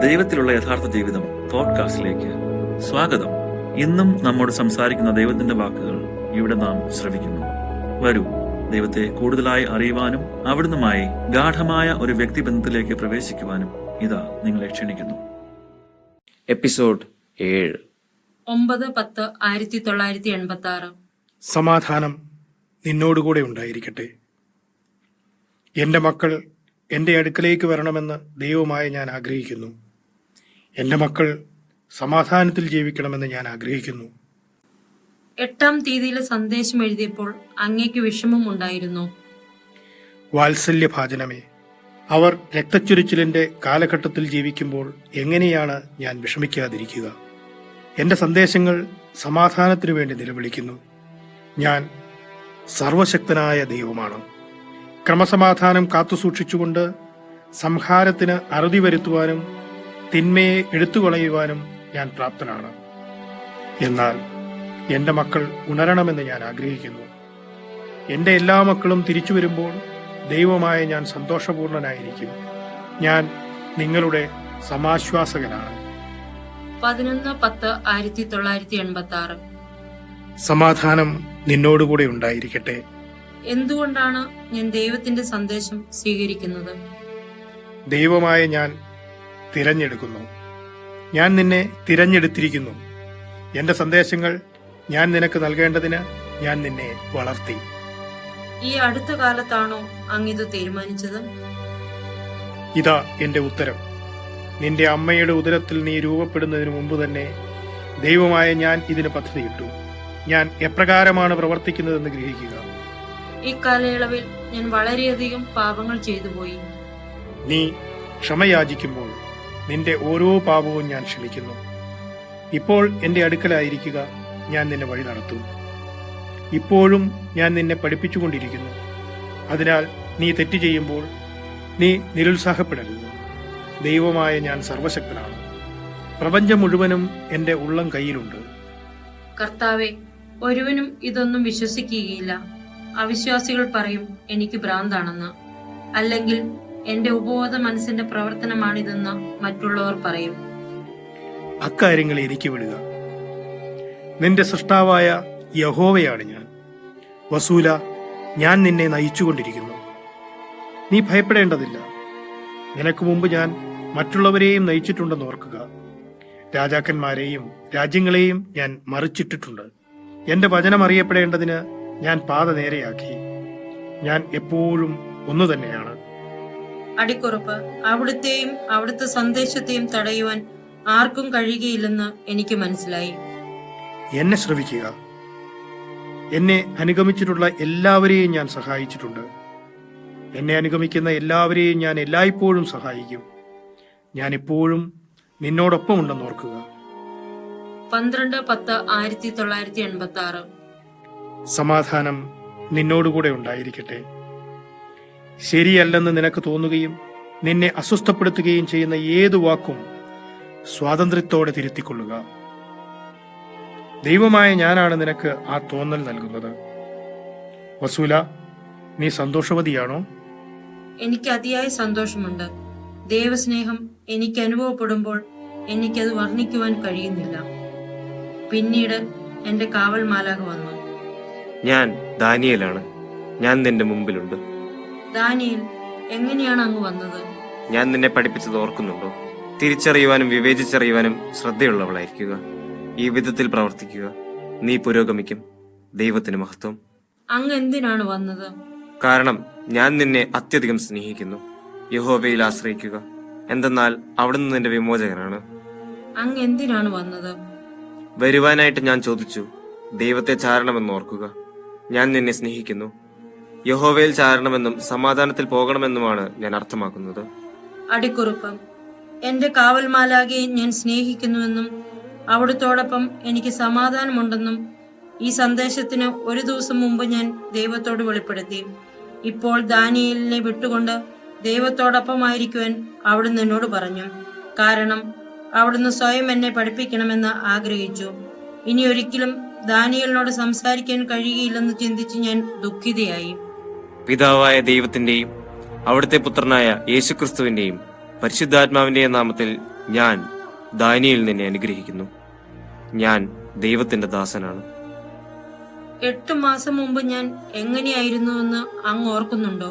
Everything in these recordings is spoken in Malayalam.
ദൈവത്തിലുള്ള യഥാർത്ഥ ജീവിതം പോഡ്കാസ്റ്റിലേക്ക് സ്വാഗതം. ഇന്നും നമ്മോട് സംസാരിക്കുന്ന ദൈവത്തിന്റെ വാക്കുകൾ ഇവിടെ നാം ശ്രവിക്കുന്നു. വരൂ, ദൈവത്തെ കൂടുതലായി അറിയുവാനും അവിടുന്നുമായി ഗാഠമായ ഒരു വ്യക്തിബന്ധത്തിലേക്ക് പ്രവേശിക്കുവാനും ഇതാ നിങ്ങളെ ക്ഷണിക്കുന്നു. എപ്പിസോഡ് 7 9-10-1986. സമാധാനം നിന്നോടുകൂടെ ഉണ്ടായിരിക്കട്ടെ. എൻ്റെ മക്കൾ എൻ്റെ അടുക്കലേക്ക് വരണമെന്ന് ദൈവമായി ഞാൻ ആഗ്രഹിക്കുന്നു. എൻ്റെ മക്കൾ സമാധാനത്തിൽ ജീവിക്കണമെന്ന് ഞാൻ ആഗ്രഹിക്കുന്നു. 8-ാം തീയതിയിലെ സന്ദേശം എഴുതിയപ്പോൾ അങ്ങേക്ക് വിഷമമുണ്ടായിരുന്നു. വാത്സല്യഭാജനമേ, അവർ രക്തച്ചൊരിച്ചിലിൻ്റെ കാലഘട്ടത്തിൽ ജീവിക്കുമ്പോൾ എങ്ങനെയാണ് ഞാൻ വിഷമിക്കാതിരിക്കുക? എൻ്റെ സന്ദേശങ്ങൾ സമാധാനത്തിനു വേണ്ടി നിലവിളിക്കുന്നു. ഞാൻ സർവശക്തനായ ദൈവമാണ്. ക്രമസമാധാനം കാത്തുസൂക്ഷിച്ചുകൊണ്ട് സംഹാരത്തിന് അറുതി വരുത്തുവാനും തിന്മയെ എടുത്തുകളയുവാനും ഞാൻ പ്രാപ്തനാണ്. എന്നാൽ എൻ്റെ മക്കൾ ഉണരണമെന്ന് ഞാൻ ആഗ്രഹിക്കുന്നു. എൻ്റെ എല്ലാ മക്കളും തിരിച്ചു വരുമ്പോൾ ദൈവമായ ഞാൻ സന്തോഷപൂർണനായിരിക്കും. ഞാൻ നിങ്ങളുടെ സമാശ്വാസകനാണ്. 11-10-1986. സമാധാനം നിന്നോടുകൂടെ ഉണ്ടായിരിക്കട്ടെ. എന്തുകൊണ്ടാണ് ഞാൻ ദൈവത്തിന്റെ സന്ദേശം സ്വീകരിക്കുന്നത്? ദൈവമായ ഞാൻ തിരഞ്ഞെടുക്കുന്നു. ഞാൻ നിന്നെ തിരഞ്ഞെടുത്തിരിക്കുന്നു. എൻ്റെ സന്ദേശങ്ങൾ ഞാൻ നിനക്ക് നൽകേണ്ടതിന് ഞാൻ നിന്നെ വളർത്തി. ഈ അടുത്ത കാലത്താണോ അങ്ങിത് തീരുമാനിച്ചത്? ഇതാ എൻ്റെ ഉത്തരം. നിന്റെ അമ്മയുടെ ഉദരത്തിൽ നീ രൂപപ്പെടുന്നതിന് മുമ്പ് തന്നെ ദൈവമായ ഞാൻ ഇതിന് പദ്ധതിയിട്ടു. ഞാൻ എപ്രകാരമാണ് പ്രവർത്തിക്കുന്നതെന്ന് ഗ്രഹിക്കുക. ഈ കാലയളവിൽ ഞാൻ വളരെയധികം പാപങ്ങൾ ചെയ്തു പോയി. നീ ക്ഷമയാചിക്കുമ്പോൾ നിന്റെ ഓരോ പാപവും ഞാൻ ക്ഷമിക്കുന്നു. ഇപ്പോൾ എൻ്റെ അടുക്കലായിരിക്കുക, ഞാൻ നിന്നെ വഴി നടത്തും. ഇപ്പോഴും ഞാൻ നിന്നെ പഠിപ്പിച്ചുകൊണ്ടിരിക്കുന്നു. അതിനാൽ നീ തെറ്റ് ചെയ്യുമ്പോൾ നീ നിരുത്സാഹപ്പെടരുത്. ദൈവമായ ഞാൻ സർവശക്തനാണ്. പ്രപഞ്ചം മുഴുവനും എൻ്റെ ഉള്ളം കയ്യിലുണ്ട്. കർത്താവെ, ഒരുവനും ഇതൊന്നും വിശ്വസിക്കുകയില്ല. അവിശ്വാസികൾ പറയും എനിക്ക് ഭ്രാന്താണെന്ന്, അല്ലെങ്കിൽ എന്റെ ഉപബോധ മനസ്സിന്റെ പ്രവർത്തനമാണിതെന്ന് മറ്റുള്ളവർ പറയും. അക്കാര്യങ്ങൾ എനിക്ക് വിടുക. നിന്റെ സൃഷ്ടാവായ യഹോവയാണ് ഞാൻ. വസൂല, ഞാൻ നിന്നെ നയിച്ചുകൊണ്ടിരിക്കുന്നു. നീ ഭയപ്പെടേണ്ടതില്ല. നിനക്ക് മുമ്പ് ഞാൻ മറ്റുള്ളവരെയും നയിച്ചിട്ടുണ്ടെന്ന് ഓർക്കുക. രാജാക്കന്മാരെയും രാജ്യങ്ങളെയും ഞാൻ മറിച്ചിട്ടിട്ടുണ്ട്. എന്റെ വചനം അറിയപ്പെടേണ്ടതിന് ഞാൻ പാത നേരെയാക്കി. ഞാൻ എപ്പോഴും ഒന്നു തന്നെയാണ്. അടിക്കുറപ്പ്, അവിടുത്തെയും അവിടുത്തെ സന്ദേശത്തെയും തടയുവാൻ ആർക്കും കഴിയുകയില്ലെന്ന് എനിക്ക് മനസ്സിലായി. എന്നെ ശ്രവിക്കുക. എന്നെ അനുഗമിച്ചിട്ടുള്ള എല്ലാവരെയും ഞാൻ സഹായിച്ചിട്ടുണ്ട്. എന്നെ അനുഗമിക്കുന്ന എല്ലാവരെയും ഞാൻ എല്ലായ്പ്പോഴും സഹായിക്കും. ഞാൻ എപ്പോഴും നിന്നോടൊപ്പം ഉണ്ടെന്ന് ഓർക്കുക. 12-10-1986. സമാധാനം നിന്നോടുകൂടെ ഉണ്ടായിരിക്കട്ടെ. ശരിയല്ലെന്ന് നിനക്ക് തോന്നുകയും നിന്നെ അസ്വസ്ഥപ്പെടുത്തുകയും ചെയ്യുന്ന ഏതു വാക്കും സ്വാതന്ത്ര്യത്തോടെ തിരുത്തിക്കൊള്ളുക. ദൈവമായ ഞാനാണ് നിനക്ക് ആ തോന്നൽ നൽകുന്നത്. വസൂല, നീ സന്തോഷവതിയാണോ? എനിക്ക് അതിയായ സന്തോഷമുണ്ട്. ദൈവസ്നേഹം എനിക്ക് അനുഭവപ്പെടുമ്പോൾ എനിക്കത് വർണ്ണിക്കുവാൻ കഴിയുന്നില്ല. പിന്നീട് എന്റെ കാവൽ മാലാഖ വന്നു. ഞാൻ ദാനിയേലാണ്. ഞാൻ നിന്റെ മുമ്പിലുണ്ട്. ദാനിയേൽ, എങ്ങനെയാണ് അങ്ങ് വന്നത്? ഞാൻ നിന്നെ പഠിപ്പിച്ചത് ഓർക്കുന്നുണ്ടോ? തിരിച്ചറിയുവാനും വിവേചിച്ചറിയുവാനും ശ്രദ്ധയുള്ളവളായിരിക്കുക. ഈ വിധത്തിൽ പ്രവർത്തിക്കുക. നീ പുരോഗമിക്കും. ദൈവത്തിന് മഹത്വം. അങ്ങ് എന്തിനാണ് വന്നത്? കാരണം ഞാൻ നിന്നെ അത്യധികം സ്നേഹിക്കുന്നു. യഹോവയിൽ ആശ്രയിക്കുക, എന്തെന്നാൽ അവിടുന്ന് നിന്റെ വിമോചകനാണ്. അങ്ങ് എന്തിനാണ് വന്നത്? വരുവാനായിട്ട് ഞാൻ ചോദിച്ചു. ദൈവത്തെ ചാരണമെന്ന് ഓർക്കുക. ഞാൻ നിന്നെ സ്നേഹിക്കുന്നു. യഹോവയിൽ ചാരണമെന്നും സമാധാനത്തിൽ പോകണമെന്നുമാണ് ഞാൻ അർത്ഥമാക്കുന്നത്. അടിക്കുറിപ്പ്, എന്റെ കാവൽ മാലാഖയെ ഞാൻ സ്നേഹിക്കുന്നുവെന്നും അവിടുത്തോടൊപ്പം എനിക്ക് സമാധാനമുണ്ടെന്നും ഈ സന്ദേശത്തിന് ഒരു ദിവസം മുമ്പ് ഞാൻ ദൈവത്തോട് വെളിപ്പെടുത്തി. ഇപ്പോൾ ദാനിയേലിനെ വിട്ടുകൊണ്ട് ദൈവത്തോടൊപ്പമായിരിക്കുവാൻ അവിടുന്ന് എന്നോട് പറഞ്ഞു. കാരണം അവിടുന്ന് സ്വയം എന്നെ പഠിപ്പിക്കണമെന്ന് ആഗ്രഹിച്ചു. ഇനി ഒരിക്കലും ദാനിയേലിനോട് സംസാരിക്കാൻ കഴിയുകയില്ലെന്ന് ചിന്തിച്ച് ഞാൻ ദുഃഖിതയായി. പിതാവായ ദൈവത്തിന്റെയും അവിടുത്തെ പുത്രനായ യേശുക്രിസ്തുവിന്റെയും പരിശുദ്ധാത്മാവിന്റെയും നാമത്തിൽ ഞാൻ ദാനിയേൽ നിന്നെ അനുഗ്രഹിക്കുന്നു. ഞാൻ ദൈവത്തിന്റെ ദാസനാണ്. 8 മാസം മുമ്പ് ഞാൻ എങ്ങനെയായിരുന്നുവെന്ന് അങ്ങ് ഓർക്കുന്നുണ്ടോ?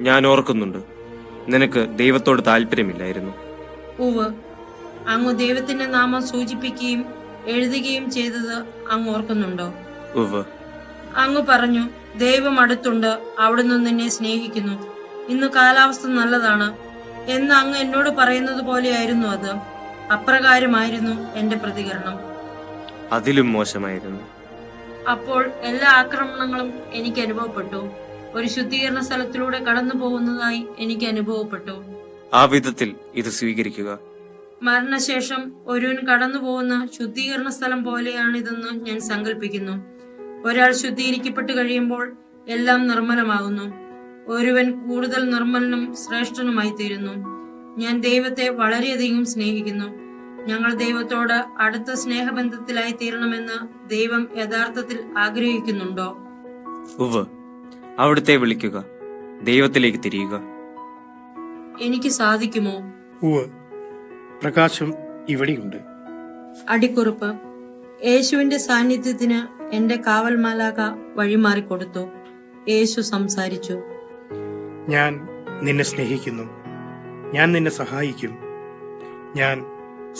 ഞാൻ ഓർക്കുന്നുണ്ട്. നിനക്ക് ദൈവത്തോട് താല്പര്യമില്ലായിരുന്നു. ഉവ്, അങ്ങ് ദൈവത്തിന്റെ നാമം സൂചിപ്പിക്കുകയും എഴുതുകയും ചെയ്തത് അങ്ങ് ഓർക്കുന്നുണ്ടോ? ഉവ്വ്. അങ്ങ് പറഞ്ഞു, ദൈവം അടുത്തുണ്ട്, അവിടുന്ന് നിന്നെ സ്നേഹിക്കുന്നു, ഇന്ന് കാലാവസ്ഥ നല്ലതാണ് എന്ന് അങ്ങ് എന്നോട് പറയുന്നത് പോലെയായിരുന്നു അത്. അപ്രകാരമായിരുന്നു എന്റെ പ്രതികരണം. അതിലും മോശമായിരുന്നു. അപ്പോൾ എല്ലാ ആക്രമണങ്ങളും എനിക്ക് അനുഭവപ്പെട്ടു. ഒരു ശുദ്ധീകരണ സ്ഥലത്തിലൂടെ കടന്നു പോകുന്നതായി എനിക്ക് അനുഭവപ്പെട്ടു. ആ വിധത്തിൽ ഇത് സ്വീകരിക്കുക. മരണശേഷം ഒരുവൻ കടന്നു പോകുന്ന ശുദ്ധീകരണ സ്ഥലം പോലെയാണിതെന്ന് ഞാൻ സങ്കല്പിക്കുന്നു. ഒരാൾ ശുദ്ധീകരിക്കപ്പെട്ടു കഴിയുമ്പോൾ എല്ലാം നിർമ്മലമാകുന്നു. ഒരുവൻ കൂടുതൽ നിർമ്മലനും ശ്രേഷ്ഠനുമായി തീരുന്നു. ഞാൻ ദൈവത്തെ വളരെയധികം സ്നേഹിക്കുന്നു. ഞങ്ങൾ ദൈവത്തോട് അടുത്ത സ്നേഹബന്ധത്തിലായി തീരണമെന്ന് ദൈവം യഥാർത്ഥത്തിൽ ആഗ്രഹിക്കുന്നുണ്ടോ? ഉവ്വ്. അവിടുത്തെ വിളിക്കുക, ദൈവത്തിലേക്ക് തിരിയുക. എനിക്ക് സാധിക്കുമോ? ഉവ്, പ്രകാശം ഇവിടെയുണ്ട്. അടിക്കുറിപ്പ്: യേശുവിന്റെ സാന്നിധ്യത്തിന് എന്റെ കാവൽ മാലാഖ വഴിമാറിക്കൊടുത്തു. യേശു സംസാരിച്ചു. ഞാൻ നിന്നെ സ്നേഹിക്കുന്നു. ഞാൻ നിന്നെ സഹായിക്കും. ഞാൻ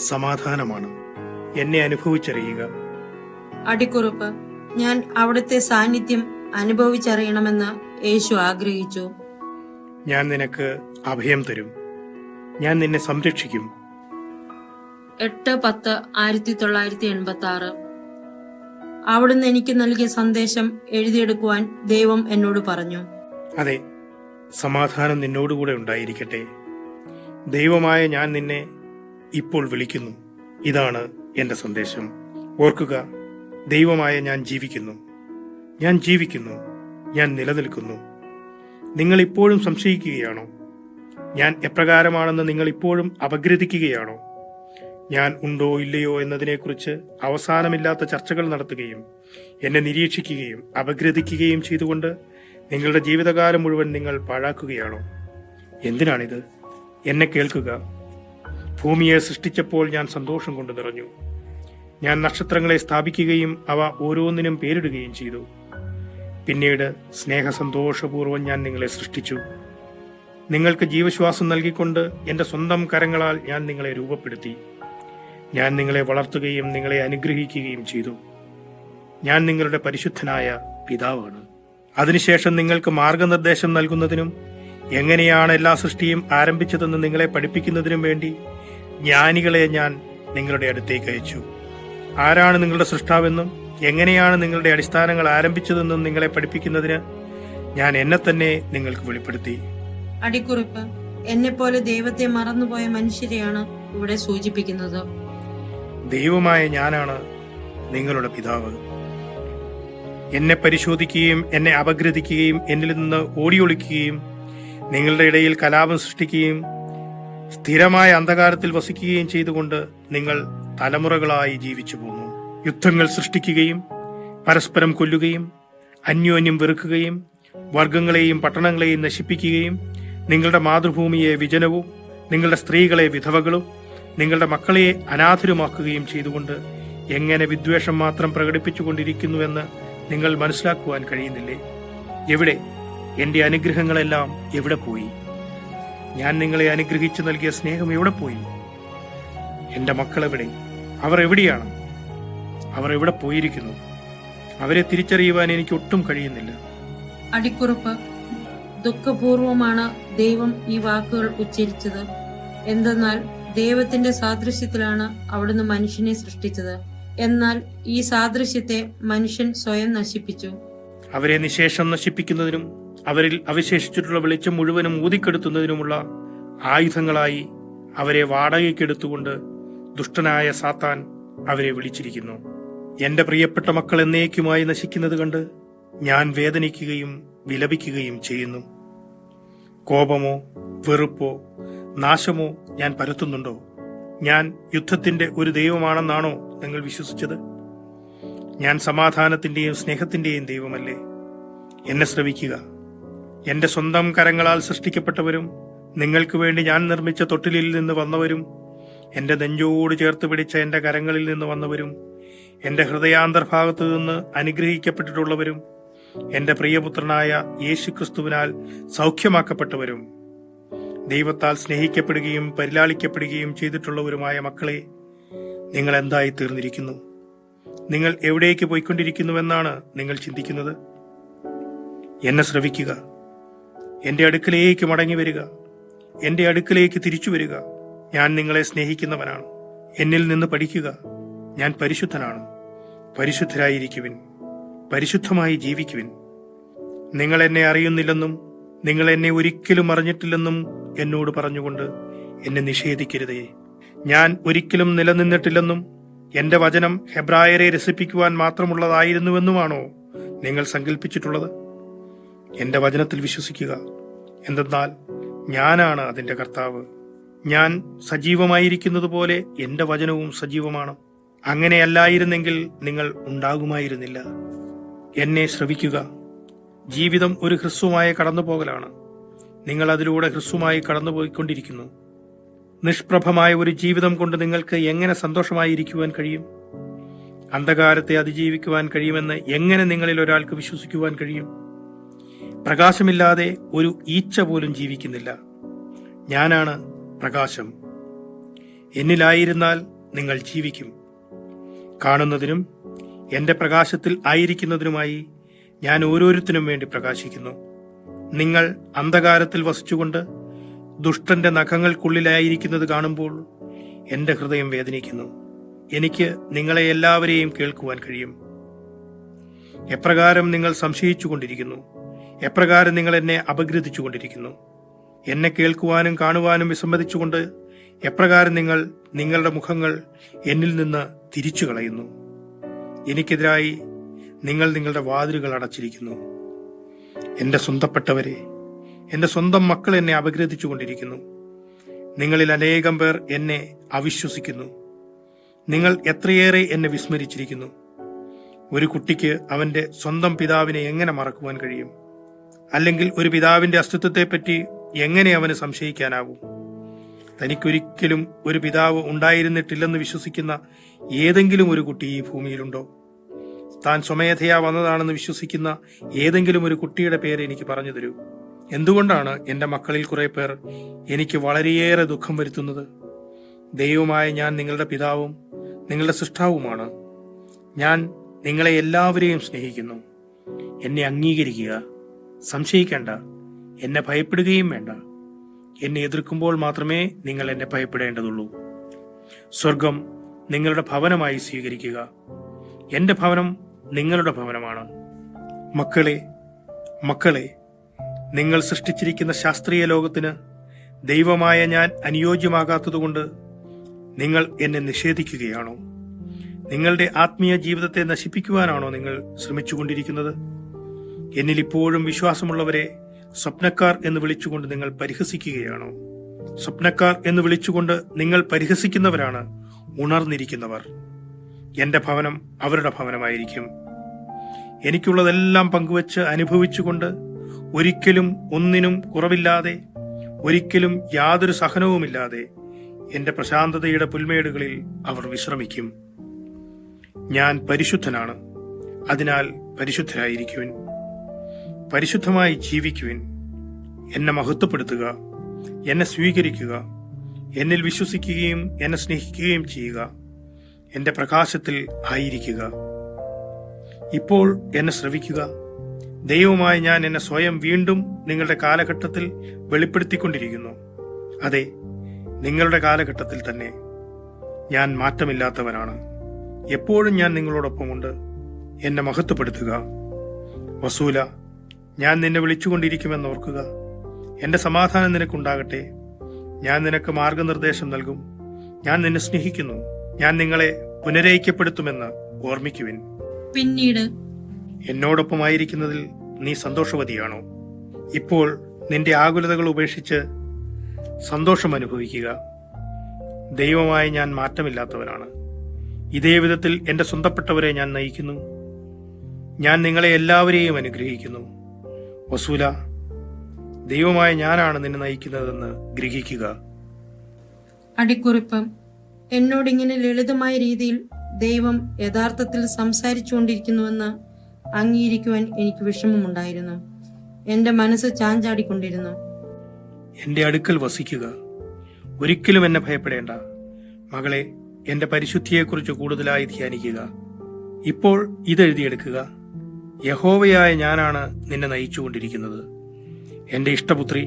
സമാധാനമാണ്. എന്നെ അനുഭവിച്ചറിയുക. അടിക്കുറിപ്പ്: ഞാൻ അവിടുത്തെ സാന്നിധ്യം അനുഭവിച്ചറിയണമെന്ന് യേശു ആഗ്രഹിച്ചു. ഞാൻ നിനക്ക് അഭയം തരും. ഞാൻ നിന്നെ സംരക്ഷിക്കും. 8-10-1986. അവിടുന്ന് എനിക്ക് നൽകിയ സന്ദേശം എഴുതിയെടുക്കുവാൻ ദൈവം എന്നോട് പറഞ്ഞു. അതെ, സമാധാനം നിന്നോടുകൂടെ ഉണ്ടായിരിക്കട്ടെ. ദൈവമായ ഞാൻ നിന്നെ ഇപ്പോൾ വിളിക്കുന്നു. ഇതാണ് എന്റെ സന്ദേശം. ഓർക്കുക, ദൈവമായ ഞാൻ ജീവിക്കുന്നു. ഞാൻ ജീവിക്കുന്നു. ഞാൻ നിലനിൽക്കുന്നു. നിങ്ങൾ ഇപ്പോഴും സംശയിക്കുകയാണോ? ഞാൻ എപ്രകാരമാണെന്ന് നിങ്ങൾ ഇപ്പോഴും അപഗ്രഥിക്കുകയാണോ? ഞാൻ ഉണ്ടോ ഇല്ലയോ എന്നതിനെക്കുറിച്ച് അവസാനമില്ലാത്ത ചർച്ചകൾ നടത്തുകയും എന്നെ നിരീക്ഷിക്കുകയും അപഗ്രഥിക്കുകയും ചെയ്തുകൊണ്ട് നിങ്ങളുടെ ജീവിതകാലം മുഴുവൻ നിങ്ങൾ പാഴാക്കുകയാണോ? എന്തിനാണിത്? എന്നെ കേൾക്കുക. ഭൂമിയെ സൃഷ്ടിച്ചപ്പോൾ ഞാൻ സന്തോഷം കൊണ്ട് നിറഞ്ഞു. ഞാൻ നക്ഷത്രങ്ങളെ സ്ഥാപിക്കുകയും അവ ഓരോന്നിനും പേരിടുകയും ചെയ്തു. പിന്നീട് സ്നേഹസന്തോഷപൂർവ്വം ഞാൻ നിങ്ങളെ സൃഷ്ടിച്ചു. നിങ്ങൾക്ക് ജീവശ്വാസം നൽകിക്കൊണ്ട് എന്റെ സ്വന്തം കരങ്ങളാൽ ഞാൻ നിങ്ങളെ രൂപപ്പെടുത്തി. ഞാൻ നിങ്ങളെ വളർത്തുകയും നിങ്ങളെ അനുഗ്രഹിക്കുകയും ചെയ്തു. ഞാൻ നിങ്ങളുടെ പരിശുദ്ധനായ പിതാവാണ്. അതിനുശേഷം നിങ്ങൾക്ക് മാർഗനിർദ്ദേശം നൽകുന്നതിനും എങ്ങനെയാണ് എല്ലാ സൃഷ്ടിയും ആരംഭിച്ചതെന്ന് നിങ്ങളെ പഠിപ്പിക്കുന്നതിനും വേണ്ടി ജ്ഞാനികളെ ഞാൻ നിങ്ങളുടെ അടുത്തേക്ക് അയച്ചു. ആരാണ് നിങ്ങളുടെ സൃഷ്ടാവെന്നും എങ്ങനെയാണ് നിങ്ങളുടെ അടിസ്ഥാനങ്ങൾ ആരംഭിച്ചതെന്നും നിങ്ങളെ പഠിപ്പിക്കുന്നതിന് ഞാൻ എന്നെ തന്നെ നിങ്ങൾക്ക് വെളിപ്പെടുത്തി. അടിക്കുറിപ്പ്: എന്നെപ്പോലെ ദൈവത്തെ മറന്നുപോയ മനുഷ്യരെയാണ് ഇവിടെ സൂചിപ്പിക്കുന്നത്. ദൈവമായ ഞാനാണ് നിങ്ങളുടെ പിതാവ്. എന്നെ പരിശോധിക്കുകയും എന്നെ അപഗ്രഥിക്കുകയും എന്നിൽ നിന്ന് ഓടിയൊളിക്കുകയും നിങ്ങളുടെ ഇടയിൽ കലാപം സൃഷ്ടിക്കുകയും സ്ഥിരമായ അന്ധകാരത്തിൽ വസിക്കുകയും ചെയ്തുകൊണ്ട് നിങ്ങൾ തലമുറകളായി ജീവിച്ചു പോന്നു. യുദ്ധങ്ങൾ സൃഷ്ടിക്കുകയും പരസ്പരം കൊല്ലുകയും അന്യോന്യം വെറുക്കുകയും വർഗങ്ങളെയും പട്ടണങ്ങളെയും നശിപ്പിക്കുകയും നിങ്ങളുടെ മാതൃഭൂമിയെ വിജനവും നിങ്ങളുടെ സ്ത്രീകളെ വിധവകളും നിങ്ങളുടെ മക്കളെ അനാഥരുമാക്കുകയും ചെയ്തുകൊണ്ട് എങ്ങനെ വിദ്വേഷം മാത്രം പ്രകടിപ്പിച്ചുകൊണ്ടിരിക്കുന്നുവെന്ന് നിങ്ങൾ മനസ്സിലാക്കുവാൻ കഴിയുന്നില്ലേ? എവിടെ എന്റെ അനുഗ്രഹങ്ങളെല്ലാം എവിടെ പോയി? ഞാൻ നിങ്ങളെ അനുഗ്രഹിച്ചു നൽകിയ സ്നേഹം എവിടെ പോയി? എന്റെ മക്കളെവിടെ? അവർ എവിടെയാണ്? അവർ എവിടെ പോയിരിക്കുന്നു? അവരെ തിരിച്ചറിയുവാൻ എനിക്ക് ഒട്ടും കഴിയുന്നില്ല. അടിക്കുറിപ്പ്: ദുഃഖപൂർവമാണ് ദൈവം ഈ വാക്കുകൾ ഉച്ചരിച്ചത്. എന്തെന്നാൽ ദൈവത്തിന്റെ സാദൃശ്യത്തിലാണ് അവിടുന്ന് മനുഷ്യനെ സൃഷ്ടിച്ചത്. എന്നാൽ ഈ സാദൃശ്യത്തെ മനുഷ്യൻ സ്വയം നശിപ്പിച്ചു. അവരെ നിശേഷം നശിപ്പിക്കുന്നതിനും അവരിൽ അവശേഷിച്ചിട്ടുള്ള വെളിച്ചം മുഴുവനും ഊതിക്കെടുത്തുന്നതിനുമുള്ള ആയുധങ്ങളായി അവരെ വാടകയ്ക്കെടുത്തുകൊണ്ട് ദുഷ്ടനായ സാത്താൻ അവരെ വിളിച്ചിരിക്കുന്നു. എന്റെ പ്രിയപ്പെട്ട മക്കൾ എന്നേക്കുമായി നശിക്കുന്നത് കണ്ട് ഞാൻ വേദനിക്കുകയും വിലപിക്കുകയും ചെയ്യുന്നു. കോപമോ വെറുപ്പോ നാശമോ ഞാൻ പരത്തുന്നുണ്ടോ? ഞാൻ യുദ്ധത്തിന്റെ ഒരു ദൈവമാണെന്നാണോ നിങ്ങൾ വിശ്വസിച്ചത്? ഞാൻ സമാധാനത്തിന്റെയും സ്നേഹത്തിന്റെയും ദൈവമല്ലേ? എന്നെ ശ്രവിക്കുക. എന്റെ സ്വന്തം കരങ്ങളാൽ സൃഷ്ടിക്കപ്പെട്ടവരും നിങ്ങൾക്ക് വേണ്ടി ഞാൻ നിർമ്മിച്ച തൊട്ടിലിൽ നിന്ന് വന്നവരും എന്റെ നെഞ്ചോട് ചേർത്ത് പിടിച്ച എന്റെ കരങ്ങളിൽ നിന്ന് വന്നവരും എന്റെ ഹൃദയാന്തർഭാഗത്തു നിന്ന് അനുഗ്രഹിക്കപ്പെട്ടിട്ടുള്ളവരും എന്റെ പ്രിയപുത്രനായ യേശുക്രിസ്തുവിനാൽ സൗഖ്യമാക്കപ്പെട്ടവരും ദൈവത്താൽ സ്നേഹിക്കപ്പെടുകയും പരിലാളിക്കപ്പെടുകയും ചെയ്തിട്ടുള്ളവരുമായ മക്കളെ, നിങ്ങൾ എന്തായി തീർന്നിരിക്കുന്നു? നിങ്ങൾ എവിടേക്ക് പോയിക്കൊണ്ടിരിക്കുന്നുവെന്നാണ് നിങ്ങൾ ചിന്തിക്കുന്നത്? എന്നെ ശ്രവിക്കുക. എന്റെ അടുക്കലേക്ക് മടങ്ങി വരിക. എന്റെ അടുക്കലേക്ക് തിരിച്ചു വരിക. ഞാൻ നിങ്ങളെ സ്നേഹിക്കുന്നവനാണ്. എന്നിൽ നിന്ന് പഠിക്കുക. ഞാൻ പരിശുദ്ധനാണ്. പരിശുദ്ധരായിരിക്കുവിൻ. പരിശുദ്ധമായി ജീവിക്കുവിൻ. നിങ്ങൾ എന്നെ അറിയുന്നില്ലെന്നും നിങ്ങൾ എന്നെ ഒരിക്കലും അറിഞ്ഞിട്ടില്ലെന്നും എന്നോട് പറഞ്ഞുകൊണ്ട് എന്നെ നിഷേധിക്കരുതേ. ഞാൻ ഒരിക്കലും നിലനിന്നിട്ടില്ലെന്നും എന്റെ വചനം ഹെബ്രായരെ രസിപ്പിക്കുവാൻ മാത്രമുള്ളതായിരുന്നുവെന്നുമാണോ നിങ്ങൾ സങ്കല്പിച്ചിട്ടുള്ളത്? എന്റെ വചനത്തിൽ വിശ്വസിക്കുക. എന്തെന്നാൽ ഞാനാണ് അതിന്റെ കർത്താവ്. ഞാൻ സജീവമായിരിക്കുന്നത് പോലെ എന്റെ വചനവും സജീവമാണ്. അങ്ങനെയല്ലായിരുന്നെങ്കിൽ നിങ്ങൾ ഉണ്ടാകുമായിരുന്നില്ല. എന്നെ ശ്രവിക്കുക. ജീവിതം ഒരു ഹ്രസ്വമായ കടന്നുപോകലാണ്. നിങ്ങൾ അതിലൂടെ ഹ്രസ്വമായി കടന്നുപോയിക്കൊണ്ടിരിക്കുന്നു. നിഷ്പ്രഭമായ ഒരു ജീവിതം കൊണ്ട് നിങ്ങൾക്ക് എങ്ങനെ സന്തോഷമായിരിക്കുവാൻ കഴിയും? അന്ധകാരത്തെ അതിജീവിക്കുവാൻ കഴിയുമെന്ന് എങ്ങനെ നിങ്ങളിൽ ഒരാൾക്ക് വിശ്വസിക്കുവാൻ കഴിയും? പ്രകാശമില്ലാതെ ഒരു ഈച്ച പോലും ജീവിക്കുന്നില്ല. ഞാനാണ് പ്രകാശം. എന്നിലായിരുന്നാൽ നിങ്ങൾ ജീവിക്കും. കാണുന്നതിനും എന്റെ പ്രകാശത്തിൽ ആയിരിക്കുന്നതിനുമായി ഞാൻ ഓരോരുത്തരും വേണ്ടി പ്രകാശിക്കുന്നു. നിങ്ങൾ അന്ധകാരത്തിൽ വസിച്ചുകൊണ്ട് ദുഷ്ടന്റെ നഖങ്ങൾക്കുള്ളിലായിരിക്കുന്നത് കാണുമ്പോൾ എന്റെ ഹൃദയം വേദനിക്കുന്നു. എനിക്ക് നിങ്ങളെ എല്ലാവരെയും കേൾക്കുവാൻ കഴിയും. എപ്രകാരം നിങ്ങൾ സംശയിച്ചുകൊണ്ടിരിക്കുന്നു, എപ്രകാരം നിങ്ങൾ എന്നെ അപഗ്രഥിച്ചുകൊണ്ടിരിക്കുന്നു. എന്നെ കേൾക്കുവാനും കാണുവാനും വിസമ്മതിച്ചുകൊണ്ട് എപ്രകാരം നിങ്ങൾ നിങ്ങളുടെ മുഖങ്ങൾ എന്നിൽ നിന്ന് തിരിച്ചു കളയുന്നു. എനിക്കെതിരായി നിങ്ങൾ നിങ്ങളുടെ വാതിലുകൾ അടച്ചിരിക്കുന്നു. എന്റെ സ്വന്തപ്പെട്ടവരെ, എന്റെ സ്വന്തം മക്കൾ എന്നെ അപഗ്രഥിച്ചുകൊണ്ടിരിക്കുന്നു. നിങ്ങളിൽ അനേകം പേർ എന്നെ അവിശ്വസിക്കുന്നു. നിങ്ങൾ എത്രയേറെ എന്നെ വിസ്മരിച്ചിരിക്കുന്നു. ഒരു കുട്ടിക്ക് അവന്റെ സ്വന്തം പിതാവിനെ എങ്ങനെ മറക്കുവാൻ കഴിയും? അല്ലെങ്കിൽ ഒരു പിതാവിന്റെ അസ്തിത്വത്തെപ്പറ്റി എങ്ങനെ അവന് സംശയിക്കാനാവും? തനിക്കൊരിക്കലും ഒരു പിതാവ് ഉണ്ടായിരുന്നിട്ടില്ലെന്ന് വിശ്വസിക്കുന്ന ഏതെങ്കിലും ഒരു കുട്ടി ഈ ഭൂമിയിലുണ്ടോ? താൻ സ്വമേധയാ വന്നതാണെന്ന് വിശ്വസിക്കുന്ന ഏതെങ്കിലും ഒരു കുട്ടിയുടെ പേര് എനിക്ക് പറഞ്ഞു തരൂ. എന്തുകൊണ്ടാണ് എന്റെ മക്കളിൽ കുറെ പേർ എനിക്ക് വളരെയേറെ ദുഃഖം വരുത്തുന്നത്? ദൈവമായ ഞാൻ നിങ്ങളുടെ പിതാവും നിങ്ങളുടെ സൃഷ്ടാവുമാണ്. ഞാൻ നിങ്ങളെ എല്ലാവരെയും സ്നേഹിക്കുന്നു. എന്നെ അംഗീകരിക്കുക. സംശയിക്കേണ്ട. എന്നെ ഭയപ്പെടുകയും വേണ്ട. എന്നെ എതിർക്കുമ്പോൾ മാത്രമേ നിങ്ങൾ എന്നെ ഭയപ്പെടേണ്ടതുള്ളൂ. സ്വർഗം നിങ്ങളുടെ ഭവനമായി സ്വീകരിക്കുക. എന്റെ ഭവനം നിങ്ങളുടെ ഭവനമാണ്. മക്കളെ, നിങ്ങൾ സൃഷ്ടിച്ചിരിക്കുന്ന ശാസ്ത്രീയ ലോകത്തിന് ദൈവമായ ഞാൻ അനുയോജ്യമാകാത്തതുകൊണ്ട് നിങ്ങൾ എന്നെ നിഷേധിക്കുകയാണോ? നിങ്ങളുടെ ആത്മീയ ജീവിതത്തെ നശിപ്പിക്കുവാനാണോ നിങ്ങൾ ശ്രമിച്ചുകൊണ്ടിരിക്കുന്നത്? എന്നിൽ ഇപ്പോഴും വിശ്വാസമുള്ളവരെ സ്വപ്നക്കാർ എന്ന് വിളിച്ചുകൊണ്ട് നിങ്ങൾ പരിഹസിക്കുകയാണോ? സ്വപ്നക്കാർ എന്ന് വിളിച്ചുകൊണ്ട് നിങ്ങൾ പരിഹസിക്കുന്നവരാണ് ഉണർന്നിരിക്കുന്നവർ. എന്റെ ഭവനം അവരുടെ ഭവനമായിരിക്കും. എനിക്കുള്ളതെല്ലാം പങ്കുവച്ച് അനുഭവിച്ചുകൊണ്ട് ഒരിക്കലും ഒന്നിനും കുറവില്ലാതെ, ഒരിക്കലും യാതൊരു സഹനവുമില്ലാതെ എന്റെ പ്രശാന്തതയുടെ പുൽമേടുകളിൽ അവർ വിശ്രമിക്കും. ഞാൻ പരിശുദ്ധനാണ്. അതിനാൽ പരിശുദ്ധരായിരിക്കുവിൻ. പരിശുദ്ധമായി ജീവിക്കുവിൻ. എന്നെ മഹത്വപ്പെടുത്തുക. എന്നെ സ്വീകരിക്കുക. എന്നിൽ വിശ്വസിക്കുകയും എന്നെ സ്നേഹിക്കുകയും ചെയ്യുക. എന്റെ പ്രകാശത്തിൽ ആയിരിക്കുക. ഇപ്പോൾ എന്നെ ശ്രവിക്കുക. ദൈവമായി ഞാൻ എന്നെ സ്വയം വീണ്ടും നിങ്ങളുടെ കാലഘട്ടത്തിൽ വെളിപ്പെടുത്തിക്കൊണ്ടിരിക്കുന്നു. അതെ, നിങ്ങളുടെ കാലഘട്ടത്തിൽ തന്നെ. ഞാൻ മാറ്റമില്ലാത്തവനാണ്. എപ്പോഴും ഞാൻ നിങ്ങളോടൊപ്പമുണ്ട്. എന്നെ മഹത്വപ്പെടുത്തുക. വസൂല, ഞാൻ നിന്നെ വിളിച്ചുകൊണ്ടിരിക്കുമെന്ന് ഓർക്കുക. എന്റെ സമാധാനം നിനക്കുണ്ടാകട്ടെ. ഞാൻ നിനക്ക് മാർഗനിർദ്ദേശം നൽകും. ഞാൻ നിന്നെ സ്നേഹിക്കുന്നു. ഞാൻ നിങ്ങളെ പുനരൈക്യപ്പെടുത്തുമെന്ന് ഓർമ്മിക്കുവിൻ. പിന്നീട് എന്നോടൊപ്പമായിരിക്കുന്നതിൽ നീ സന്തോഷവതിയാണോ? ഇപ്പോൾ നിന്റെ ആകുലതകൾ ഉപേക്ഷിച്ച് സന്തോഷം അനുഭവിക്കുക. ദൈവമായി ഞാൻ മാറ്റമില്ലാത്തവനാണ്. ഇതേ വിധത്തിൽ എന്റെ സ്വന്തപ്പെട്ടവരെ ഞാൻ നയിക്കുന്നു. ഞാൻ നിങ്ങളെ എല്ലാവരെയും അനുഗ്രഹിക്കുന്നു. വസൂല, ദൈവമായ ഞാനാണ് നിന്നെ നയിക്കുന്നതെന്ന് ഗ്രഹിക്കുക. അടിക്കുറിപ്പ്: എന്നോടിങ്ങനെ ലളിതമായ രീതിയിൽ ദൈവം യഥാർത്ഥത്തിൽ സംസാരിച്ചുകൊണ്ടിരിക്കുന്നുവെന്ന് അംഗീകരിക്കുവാൻ എനിക്ക് വിഷമമുണ്ടായിരുന്നു. എന്റെ മനസ്സ് ചാഞ്ചാടിക്കൊണ്ടിരുന്നു. എന്റെ അടുക്കൽ വസിക്കുക, ഒരിക്കലും എന്നെ ഭയപ്പെടേണ്ട. മകളെ, എന്റെ പരിശുദ്ധിയെക്കുറിച്ച് കൂടുതലായി ധ്യാനിക്കുക. ഇപ്പോൾ ഇതെഴുതിയെടുക്കുക. യഹോവയായ ഞാനാണ് നിന്നെ നയിച്ചുകൊണ്ടിരിക്കുന്നത്. എന്റെ ഇഷ്ടപുത്രി,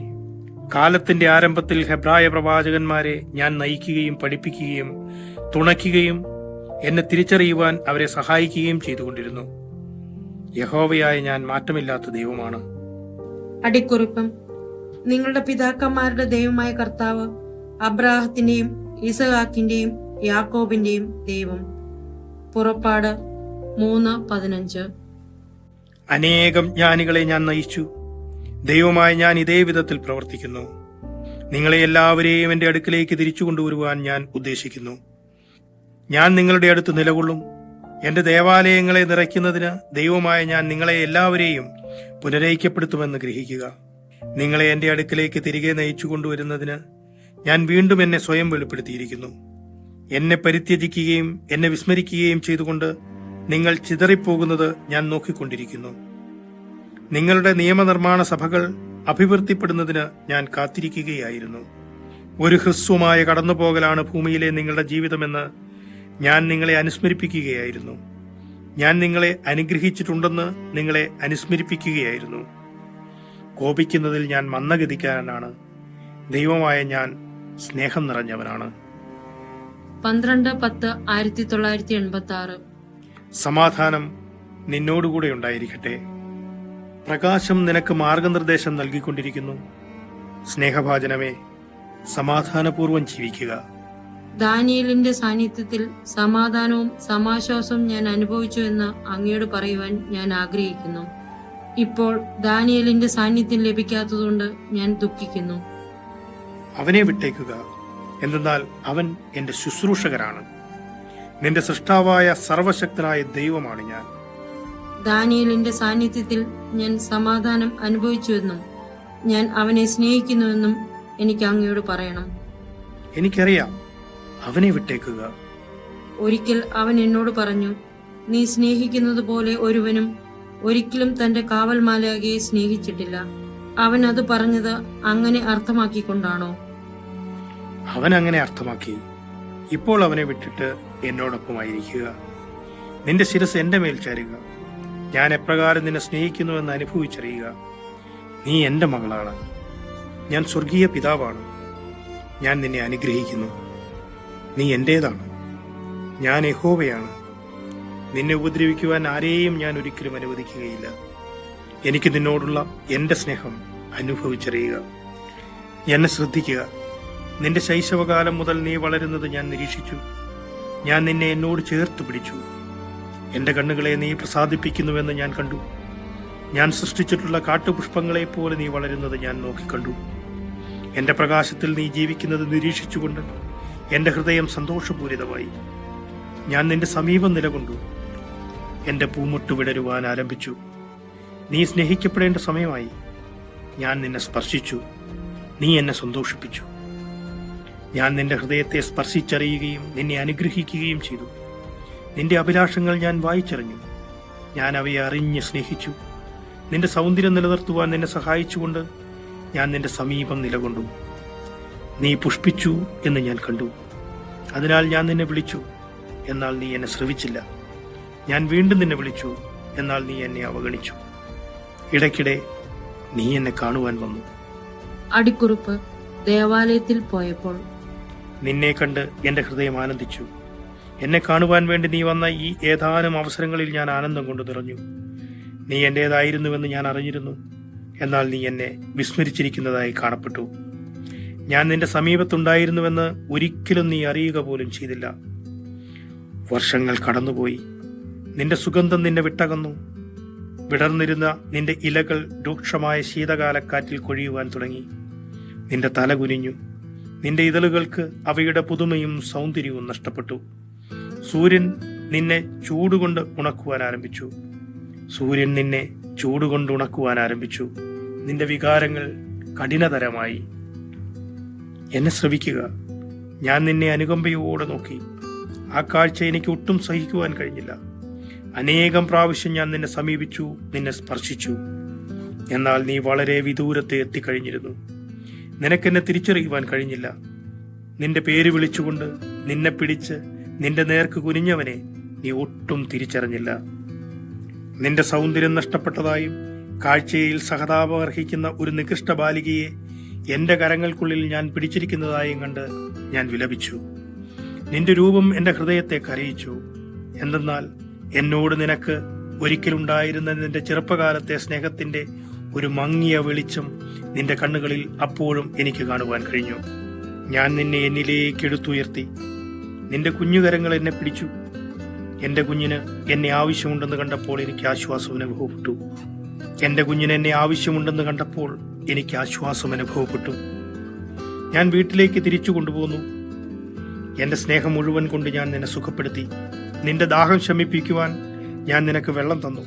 കാലത്തിന്റെ ആരംഭത്തിൽ ഹെബ്രായ പ്രവാചകന്മാരെ ഞാൻ നയിക്കുകയും പഠിപ്പിക്കുകയും തുണയ്ക്കുകയും എന്നെ തിരിച്ചറിയുവാൻ അവരെ സഹായിക്കുകയും ചെയ്തുകൊണ്ടിരുന്നു. യഹോവയായ ഞാൻ മാറ്റമില്ലാത്ത ദൈവമാണ്. അടിക്കുറിപ്പം: നിങ്ങളുടെ പിതാക്കന്മാരുടെ ദൈവമായ കർത്താവ് അബ്രാഹത്തിന്റെയും ഇസഹാക്കിന്റെയും യാക്കോബിന്റെയും ദൈവം. പുറപ്പാട് 3:15. അനേകം ജ്ഞാനികളെ ഞാൻ നയിച്ചു. ദൈവമായ ഞാൻ ഇതേ വിധത്തിൽ പ്രവർത്തിക്കുന്നു. നിങ്ങളെ എല്ലാവരെയും എന്റെ അടുക്കിലേക്ക് തിരിച്ചു കൊണ്ടുവരുവാൻ ഞാൻ ഉദ്ദേശിക്കുന്നു. ഞാൻ നിങ്ങളുടെ അടുത്ത് നിലകൊള്ളും. എന്റെ ദേവാലയങ്ങളെ നിറയ്ക്കുന്നതിന് ദൈവമായ ഞാൻ നിങ്ങളെ എല്ലാവരെയും പുനരൈക്യപ്പെടുത്തുമെന്ന് ഗ്രഹിക്കുക. നിങ്ങളെ എന്റെ അടുക്കിലേക്ക് തിരികെ നയിച്ചു കൊണ്ടുവരുന്നതിന് ഞാൻ വീണ്ടും എന്നെ സ്വയം വെളിപ്പെടുത്തിയിരിക്കുന്നു. എന്നെ പരിത്യജിക്കുകയും എന്നെ വിസ്മരിക്കുകയും ചെയ്തുകൊണ്ട് നിങ്ങൾ ചിതറിപ്പോകുന്നത് ഞാൻ നോക്കിക്കൊണ്ടിരിക്കുന്നു. നിങ്ങളുടെ നിയമനിർമ്മാണ സഭകൾ അഭിവൃദ്ധിപ്പെടുന്നതിന് ഞാൻ കാത്തിരിക്കുകയായിരുന്നു. ഒരു ഹ്രസ്വമായ കടന്നുപോകലാണ് ഭൂമിയിലെ നിങ്ങളുടെ ജീവിതമെന്ന് ഞാൻ നിങ്ങളെ അനുസ്മരിപ്പിക്കുകയായിരുന്നു. ഞാൻ നിങ്ങളെ അനുഗ്രഹിച്ചിട്ടുണ്ടെന്ന് നിങ്ങളെ അനുസ്മരിപ്പിക്കുകയായിരുന്നു. കോപിക്കുന്നതിൽ ഞാൻ മന്ദഗതിക്കാരനാണ്. ദൈവമായ ഞാൻ സ്നേഹം നിറഞ്ഞവനാണ്. 12-10-1986. സമാധാനം നിന്നോടുകൂടെ ഉണ്ടായിരിക്കട്ടെ. പ്രകാശം നിനക്ക് മാർഗനിർദ്ദേശം നൽകിക്കൊണ്ടിരിക്കുന്നു. സ്നേഹഭാജനമേ, സമാധാനപൂർവം ജീവിക്കുക. ദാനിയേലിന്റെ സാന്നിധ്യത്തിൽ സമാധാനവും സമാശ്വാസവും ഞാൻ അനുഭവിച്ചു എന്ന് അങ്ങയോട് പറയുവാൻ ഞാൻ ആഗ്രഹിക്കുന്നു. ഇപ്പോൾ ദാനിയേലിന്റെ സാന്നിധ്യം ലഭിക്കാത്തതുകൊണ്ട് ഞാൻ ദുഃഖിക്കുന്നു. അവനെ വിട്ടേക്കുക, എന്തെന്നാൽ അവൻ എന്റെ ശുശ്രൂഷകനാണ്. നിന്റെ സൃഷ്ടാവായ സർവശക്തനായ ദൈവമാണ് ഞാൻ. ദാനിയേലിന്റെ സാന്നിധ്യത്തിൽ ഞാൻ സമാധാനം അനുഭവിച്ചുവെന്നും ഞാൻ അവനെ സ്നേഹിക്കുന്നുവെന്നും എനിക്ക് അങ്ങയോട് പറയണം. എനിക്കറിയാം, അവനെ വിട്ടേക്കുക. ഒരിക്കൽ അവൻ എന്നോട് പറഞ്ഞു, നീ സ്നേഹിക്കുന്നത് പോലെ ഒരുവനും ഒരിക്കലും തന്റെ കാവൽമാലാകെ സ്നേഹിച്ചിട്ടില്ല. അവൻ അത് പറഞ്ഞത് അങ്ങനെ അർത്ഥമാക്കിക്കൊണ്ടാണോ? അവൻ അങ്ങനെ അർത്ഥമാക്കി. ഇപ്പോൾ അവനെ വിട്ടിട്ട് എന്നോടൊപ്പമായിരിക്കുക. നിന്റെ ശിരസ് എന്റെ മേൽ ചാരുക. ഞാൻ എപ്രകാരം നിന്നെ സ്നേഹിക്കുന്നുവെന്ന് അനുഭവിച്ചറിയുക. നീ എന്റെ മകളാണ്. ഞാൻ സ്വർഗീയ പിതാവാണ്. ഞാൻ നിന്നെ അനുഗ്രഹിക്കുന്നു. നീ എന്റേതാണ്. ഞാൻ യഹോവയാണ്. നിന്നെ ഉപദ്രവിക്കുവാൻ ആരെയും ഞാൻ ഒരിക്കലും അനുവദിക്കുകയില്ല. എനിക്ക് നിന്നോടുള്ള എന്റെ സ്നേഹം അനുഭവിച്ചറിയുക. എന്നെ ശ്രദ്ധിക്കുക. നിന്റെ ശൈശവകാലം മുതൽ നീ വളരുന്നത് ഞാൻ നിരീക്ഷിച്ചു. ഞാൻ നിന്നെ എന്നോട് ചേർത്ത് പിടിച്ചു. എന്റെ കണ്ണുകളെ നീ പ്രസാദിപ്പിക്കുന്നുവെന്ന് ഞാൻ കണ്ടു. ഞാൻ സൃഷ്ടിച്ചിട്ടുള്ള കാട്ടുപുഷ്പങ്ങളെ പോലെ നീ വളരുന്നത് ഞാൻ നോക്കിക്കണ്ടു. എന്റെ പ്രകാശത്തിൽ നീ ജീവിക്കുന്നത് നിരീക്ഷിച്ചുകൊണ്ട് എന്റെ ഹൃദയം സന്തോഷപൂരിതമായി. ഞാൻ നിന്റെ സമീപം നിലകൊണ്ടു. എന്റെ പൂമുട്ട് വിടരുവാൻ ആരംഭിച്ചു. നീ സ്നേഹിക്കപ്പെടേണ്ട സമയമായി. ഞാൻ നിന്നെ സ്പർശിച്ചു. നീ എന്നെ സന്തോഷിപ്പിച്ചു. ഞാൻ നിന്റെ ഹൃദയത്തെ സ്പർശിച്ചറിയുകയും നിന്നെ അനുഗ്രഹിക്കുകയും ചെയ്തു. നിന്റെ അഭിലാഷങ്ങൾ ഞാൻ വായിച്ചറിഞ്ഞു. ഞാൻ അവയെ അറിഞ്ഞ് സ്നേഹിച്ചു. നിന്റെ സൗന്ദര്യം നിലനിർത്തുവാൻ നിന്നെ സഹായിച്ചുകൊണ്ട് ഞാൻ നിന്റെ സമീപം നിലകൊണ്ടു. നീ പുഷ്പിച്ചു എന്ന് ഞാൻ കണ്ടു. അതിനാൽ ഞാൻ നിന്നെ വിളിച്ചു, എന്നാൽ നീ എന്നെ ശ്രവിച്ചില്ല. ഞാൻ വീണ്ടും നിന്നെ വിളിച്ചു, എന്നാൽ നീ എന്നെ അവഗണിച്ചു. ഇടയ്ക്കിടെ നീ എന്നെ കാണുവാൻ വന്നു. അടിക്കുറിപ്പ്: ദേവാലയത്തിൽ പോയപ്പോൾ നിന്നെ കണ്ട് എന്റെ ഹൃദയം ആനന്ദിച്ചു. എന്നെ കാണുവാൻ വേണ്ടി നീ വന്ന ഈ ഏതാനും അവസരങ്ങളിൽ ഞാൻ ആനന്ദം കൊണ്ട് നിറഞ്ഞു. നീ എന്റേതായിരുന്നുവെന്ന് ഞാൻ അറിഞ്ഞിരുന്നു. എന്നാൽ നീ എന്നെ വിസ്മരിച്ചിരിക്കുന്നതായി കാണപ്പെട്ടു. ഞാൻ നിന്റെ സമീപത്തുണ്ടായിരുന്നുവെന്ന് ഒരിക്കലും നീ അറിയുക പോലും ചെയ്തില്ല. വർഷങ്ങൾ കടന്നുപോയി. നിന്റെ സുഗന്ധം നിന്നെ വിട്ടകന്നു. വിടർന്നിരുന്ന നിന്റെ ഇലകൾ രൂക്ഷമായ ശീതകാലക്കാറ്റിൽ കൊഴിയുവാൻ തുടങ്ങി. നിന്റെ തല കുനിഞ്ഞു. നിന്റെ ഇതളുകൾക്ക് അവയുടെ പുതുമയും സൗന്ദര്യവും നഷ്ടപ്പെട്ടു. സൂര്യൻ നിന്നെ ചൂടുകൊണ്ട് ഉണക്കുവാൻ ആരംഭിച്ചു. നിന്റെ വികാരങ്ങൾ കഠിനതരമായി. എന്നെ ശ്രവിക്കുക. ഞാൻ നിന്നെ അനുകമ്പയോടെ നോക്കി. ആ കാഴ്ച എനിക്ക് ഒട്ടും സഹിക്കുവാൻ കഴിഞ്ഞില്ല. അനേകം പ്രാവശ്യം ഞാൻ നിന്നെ സമീപിച്ചു, നിന്നെ സ്പർശിച്ചു. എന്നാൽ നീ വളരെ വിദൂരത്തെ എത്തിക്കഴിഞ്ഞിരുന്നു. നിനക്കെന്നെ തിരിച്ചറിയുവാൻ കഴിഞ്ഞില്ല. നിന്റെ പേര് വിളിച്ചുകൊണ്ട് നിന്നെ പിടിച്ച് നിന്റെ നേർക്ക് കുനിഞ്ഞവനെ നീ ഒട്ടും തിരിച്ചറിഞ്ഞില്ല. നിന്റെ സൗന്ദര്യം നഷ്ടപ്പെട്ടതായും കാഴ്ചയിൽ സഹതാപമർഹിക്കുന്ന ഒരു നികൃഷ്ട ബാലികയെ എന്റെ കരങ്ങൾക്കുള്ളിൽ ഞാൻ പിടിച്ചിരിക്കുന്നതായും കണ്ട് ഞാൻ വിലപിച്ചു. നിന്റെ രൂപം എന്റെ ഹൃദയത്തെ കരയിച്ചു. എന്തെന്നാൽ എന്നോട് നിനക്ക് ഒരിക്കലുണ്ടായിരുന്ന നിന്റെ ചെറുപ്പകാലത്തെ സ്നേഹത്തിന്റെ ഒരു മങ്ങിയ വെളിച്ചം നിന്റെ കണ്ണുകളിൽ അപ്പോഴും എനിക്ക് കാണുവാൻ കഴിഞ്ഞു. ഞാൻ നിന്നെ എന്നിലേക്ക് എടുത്തുയർത്തി. നിന്റെ കുഞ്ഞുകരങ്ങൾ എന്നെ പിടിച്ചു. എന്റെ കുഞ്ഞിന് എന്നെ ആവശ്യമുണ്ടെന്ന് കണ്ടപ്പോൾ എനിക്ക് ആശ്വാസം അനുഭവപ്പെട്ടു. എന്റെ കുഞ്ഞിന് എന്നെ ആവശ്യമുണ്ടെന്ന് കണ്ടപ്പോൾ എനിക്ക് ആശ്വാസം അനുഭവപ്പെട്ടു. ഞാൻ വീട്ടിലേക്ക് തിരിച്ചു കൊണ്ടുപോന്നു. എന്റെ സ്നേഹം മുഴുവൻ കൊണ്ട് ഞാൻ നിന്നെ സുഖപ്പെടുത്തി. നിന്റെ ദാഹം ശമിപ്പിക്കുവാൻ ഞാൻ നിനക്ക് വെള്ളം തന്നു.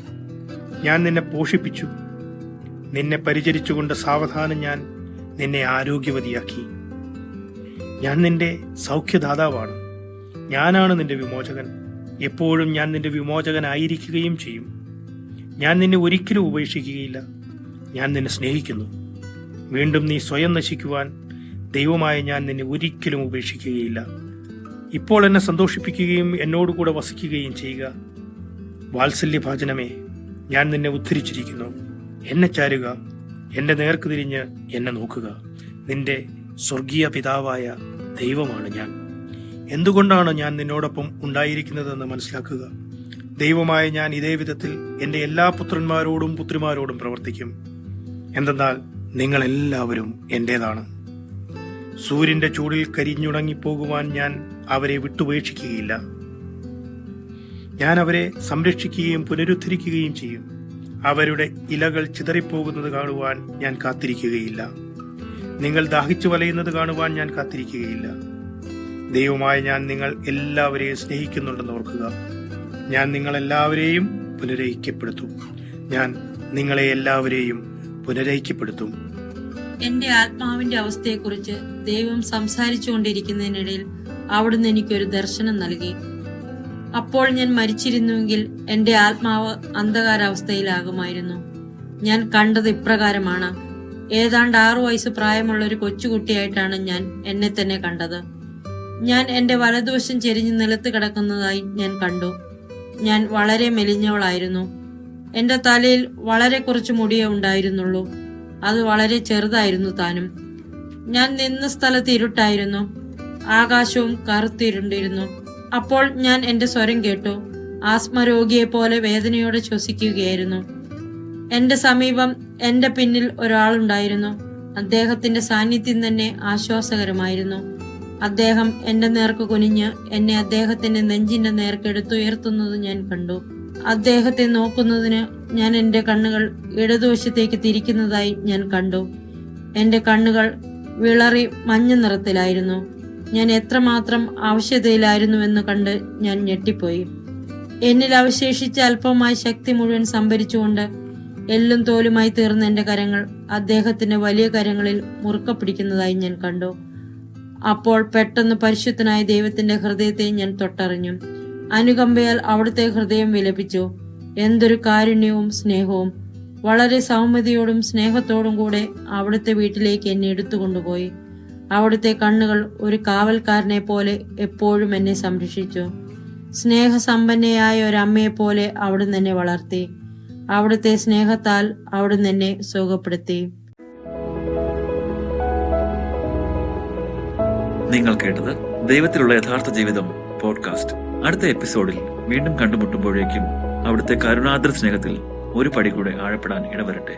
ഞാൻ നിന്നെ പോഷിപ്പിച്ചു. നിന്നെ പരിചരിച്ചുകൊണ്ട് സാവധാനം ഞാൻ നിന്നെ ആരോഗ്യവതിയാക്കി. ഞാൻ നിന്റെ സൗഖ്യദാതാവാണ്. ഞാനാണ് നിന്റെ വിമോചകൻ. എപ്പോഴും ഞാൻ നിന്റെ വിമോചകനായിരിക്കുകയും ചെയ്യും. ഞാൻ നിന്നെ ഒരിക്കലും ഉപേക്ഷിക്കുകയില്ല. ഞാൻ നിന്നെ സ്നേഹിക്കുന്നു. വീണ്ടും നീ സ്വയം നശിക്കുവാൻ ദൈവമായ ഞാൻ നിന്നെ ഒരിക്കലും ഉപേക്ഷിക്കുകയില്ല. ഇപ്പോൾ എന്നെ സന്തോഷിപ്പിക്കുകയും എന്നോടുകൂടെ വസിക്കുകയും ചെയ്യുക. വാത്സല്യഭാജനമേ, ഞാൻ നിന്നെ ഉദ്ധരിച്ചിരിക്കുന്നു. എന്നെ ചാരുക. എന്റെ നേർക്ക് തിരിഞ്ഞ് എന്നെ നോക്കുക. നിന്റെ സ്വർഗീയ പിതാവായ ദൈവമാണ് ഞാൻ. എന്തുകൊണ്ടാണ് ഞാൻ നിന്നോടൊപ്പം ഉണ്ടായിരിക്കുന്നതെന്ന് മനസ്സിലാക്കുക. ദൈവമായ ഞാൻ ഇതേ വിധത്തിൽ എന്റെ എല്ലാ പുത്രന്മാരോടും പുത്രിമാരോടും പ്രവർത്തിക്കും. എന്തെന്നാൽ നിങ്ങളെല്ലാവരും എന്റേതാണ്. സൂര്യന്റെ ചൂടിൽ കരിഞ്ഞുണങ്ങിപ്പോകുവാൻ ഞാൻ അവരെ വിട്ടുപേക്ഷിക്കുകയില്ല. ഞാൻ അവരെ സംരക്ഷിക്കുകയും പുനരുദ്ധരിക്കുകയും ചെയ്യും. അവരുടെ ഇലകൾ ചിതറിപ്പോകുന്നത് കാണുവാൻ ഞാൻ കാത്തിരിക്കുകയില്ല. നിങ്ങൾ ദാഹിച്ചു വലയുന്നത് കാണുവാൻ ഞാൻ കാത്തിരിക്കുകയില്ല. ദൈവമായ ഞാൻ നിങ്ങൾ എല്ലാവരെയും സ്നേഹിക്കുന്നുണ്ടെന്ന് ഓർക്കുക. ഞാൻ നിങ്ങളെല്ലാവരെയും പുനരൈക്യപ്പെടുത്തും. ഞാൻ നിങ്ങളെ എല്ലാവരെയും പുനരൈക്യപ്പെടുത്തും. എന്റെ ആത്മാവിന്റെ അവസ്ഥയെക്കുറിച്ച് ദൈവം സംസാരിച്ചുകൊണ്ടിരിക്കുന്നതിനിടയിൽ അവിടുന്ന് എനിക്കൊരു ദർശനം നൽകി. അപ്പോൾ ഞാൻ മരിച്ചിരുന്നുവെങ്കിൽ എന്റെ ആത്മാവ് അന്ധകാരാവസ്ഥയിലാകുമായിരുന്നു. ഞാൻ കണ്ടത് ഇപ്രകാരമാണ്. ഏതാണ്ട് 6 വയസ്സ് പ്രായമുള്ള ഒരു കൊച്ചുകുട്ടിയായിട്ടാണ് ഞാൻ എന്നെ തന്നെ കണ്ടത്. ഞാൻ എന്റെ വലതുവശം ചെരിഞ്ഞ് നിലത്ത് കിടക്കുന്നതായി ഞാൻ കണ്ടു. ഞാൻ വളരെ മെലിഞ്ഞവളായിരുന്നു. എന്റെ തലയിൽ വളരെ കുറച്ച് മുടിയേ ഉണ്ടായിരുന്നുള്ളൂ. അത് വളരെ ചെറുതായിരുന്നു താനും. ഞാൻ നിന്ന സ്ഥലത്ത് ഇരുട്ടായിരുന്നു. ആകാശവും കറുത്തിരുണ്ടിരുന്നു. അപ്പോൾ ഞാൻ എന്റെ സ്വരം കേട്ടു. ആസ്മരോഗിയെ പോലെ വേദനയോടെ ശ്വസിക്കുകയായിരുന്നു. എന്റെ സമീപം എന്റെ പിന്നിൽ ഒരാളുണ്ടായിരുന്നു. അദ്ദേഹത്തിന്റെ സാന്നിധ്യം തന്നെ ആശ്വാസകരമായിരുന്നു. അദ്ദേഹം എന്റെ നേർക്ക് കുനിഞ്ഞ് എന്നെ അദ്ദേഹത്തിന്റെ നെഞ്ചിന്റെ നേർക്ക് എടുത്തുയർത്തുന്നത് ഞാൻ കണ്ടു. അദ്ദേഹത്തെ നോക്കുന്നതിന് ഞാൻ എന്റെ കണ്ണുകൾ ഇടതുവശത്തേക്ക് തിരിക്കുന്നതായി ഞാൻ കണ്ടു. എന്റെ കണ്ണുകൾ വിളറി മഞ്ഞ നിറത്തിലായിരുന്നു. ഞാൻ എത്രമാത്രം ആവശ്യതയിലായിരുന്നുവെന്ന് കണ്ട് ഞാൻ ഞെട്ടിപ്പോയി. എന്നിൽ അവശേഷിച്ച അല്പമായ ശക്തി മുഴുവൻ സംഭരിച്ചുകൊണ്ട് എല്ലും തോലുമായി തീർന്ന എന്റെ കരങ്ങൾ അദ്ദേഹത്തിന്റെ വലിയ കരങ്ങളിൽ മുറുക്ക പിടിക്കുന്നതായി ഞാൻ കണ്ടു. അപ്പോൾ പെട്ടെന്ന് പരിശുദ്ധനായ ദൈവത്തിന്റെ ഹൃദയത്തെ ഞാൻ തൊട്ടറിഞ്ഞു. അനുകമ്പയാൽ അവിടുത്തെ ഹൃദയം വിലപിച്ചു. എന്തൊരു കാരുണ്യവും സ്നേഹവും! വളരെ സൗമ്യതയോടും സ്നേഹത്തോടും കൂടെ അവിടുത്തെ വീട്ടിലേക്ക് എന്നെ എടുത്തുകൊണ്ടുപോയി. അവിടുത്തെ കണ്ണുകൾ ഒരു കാവൽക്കാരനെ പോലെ എപ്പോഴും എന്നെ സംരക്ഷിച്ചു. സ്നേഹസമ്പന്നയായ ഒരമ്മയെ പോലെ അവിടുന്ന് എന്നെ വളർത്തി. അവിടുത്തെ സ്നേഹത്താൽ അവിടുന്ന് എന്നെ സുഖപ്പെടുത്തി. നിങ്ങൾ കേട്ടത് ദൈവത്തിലുള്ള യഥാർത്ഥ ജീവിതം പോഡ്കാസ്റ്റ്. അടുത്ത എപ്പിസോഡിൽ വീണ്ടും കണ്ടുമുട്ടുമ്പോഴേക്കും അവിടുത്തെ കരുണാദ്ര സ്നേഹത്തിൽ ഒരു പടി കൂടെ ആഴപ്പെടാൻ ഇടവരട്ടെ.